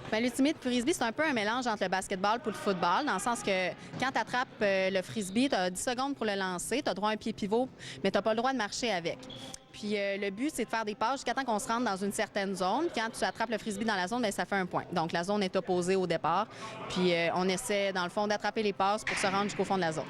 Bien, l'ultimate frisbee, c'est un peu un mélange entre le basketball et le football, dans le sens que quand tu attrapes le frisbee, tu as 10 secondes pour le lancer, tu as droit à un pied pivot, mais tu n'as pas le droit de marcher avec. Puis le but, c'est de faire des passes jusqu'à temps qu'on se rende dans une certaine zone. Quand tu attrapes le frisbee dans la zone, bien, ça fait un point. Donc la zone est opposée au départ. Puis on essaie, dans le fond, d'attraper les passes pour se rendre jusqu'au fond de la zone.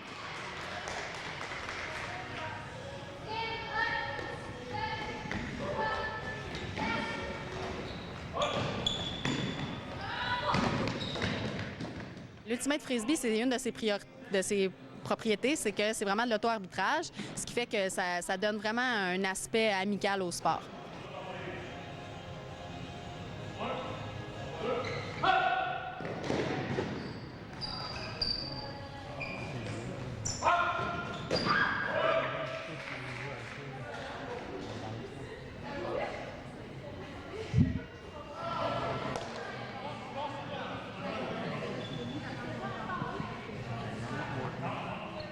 L'ultimate frisbee, c'est une de ses propriétés, c'est que c'est vraiment de l'auto-arbitrage, ce qui fait que ça donne vraiment un aspect amical au sport.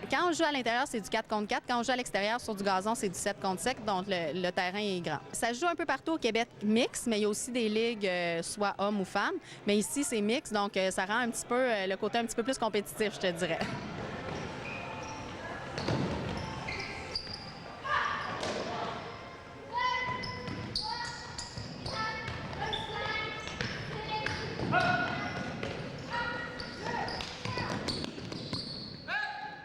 Quand on joue à l'intérieur, c'est du 4 contre 4. Quand on joue à l'extérieur, sur du gazon, c'est du 7 contre 7, donc le terrain est grand. Ça se joue un peu partout au Québec mix, mais il y a aussi des ligues soit hommes ou femmes. Mais ici, c'est mix, donc ça rend un petit peu le côté un petit peu plus compétitif, je te dirais.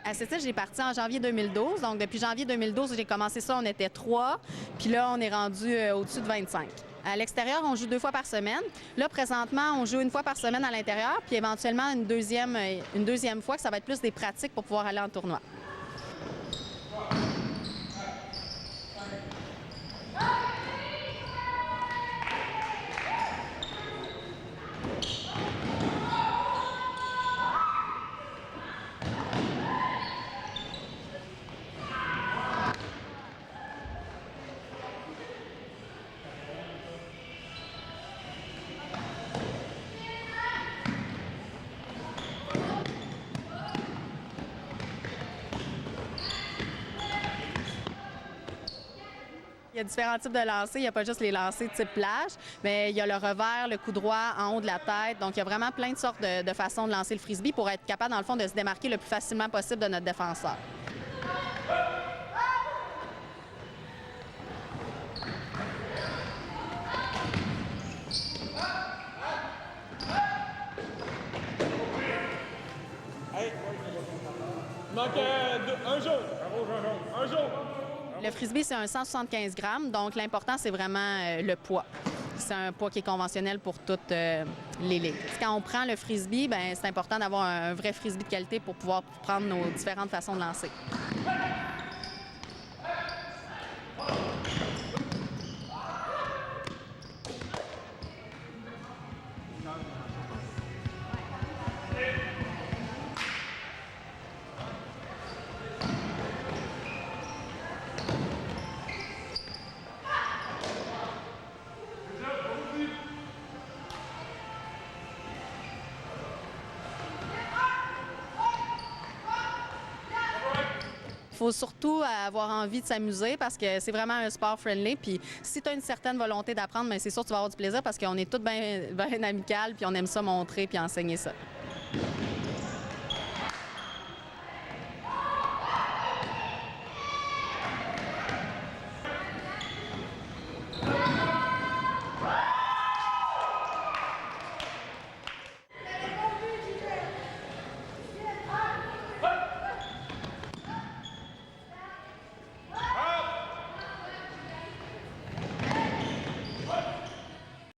À CETIS, j'ai parti en janvier 2012. Donc, depuis janvier 2012, j'ai commencé ça, on était 3. Puis là, on est rendu au-dessus de 25. À l'extérieur, on joue 2 fois par semaine. Là, présentement, on joue 1 fois par semaine à l'intérieur, puis éventuellement une deuxième fois, que ça va être plus des pratiques pour pouvoir aller en tournoi. Il y a différents types de lancers. Il n'y a pas juste les lancers type plage, mais il y a le revers, le coup droit en haut de la tête. Donc, il y a vraiment plein de sortes de façons de lancer le frisbee pour être capable, dans le fond, de se démarquer le plus facilement possible de notre défenseur. Il manque un jaune. Un jaune. Le frisbee, c'est un 175 grammes, donc l'important, c'est vraiment le poids. C'est un poids qui est conventionnel pour toutes les ligues. Quand on prend le frisbee, bien, c'est important d'avoir un vrai frisbee de qualité pour pouvoir prendre nos différentes façons de lancer. Il faut surtout avoir envie de s'amuser parce que c'est vraiment un sport friendly. Puis si tu as une certaine volonté d'apprendre, c'est sûr que tu vas avoir du plaisir parce qu'on est tous bien amical puis on aime ça montrer puis enseigner ça.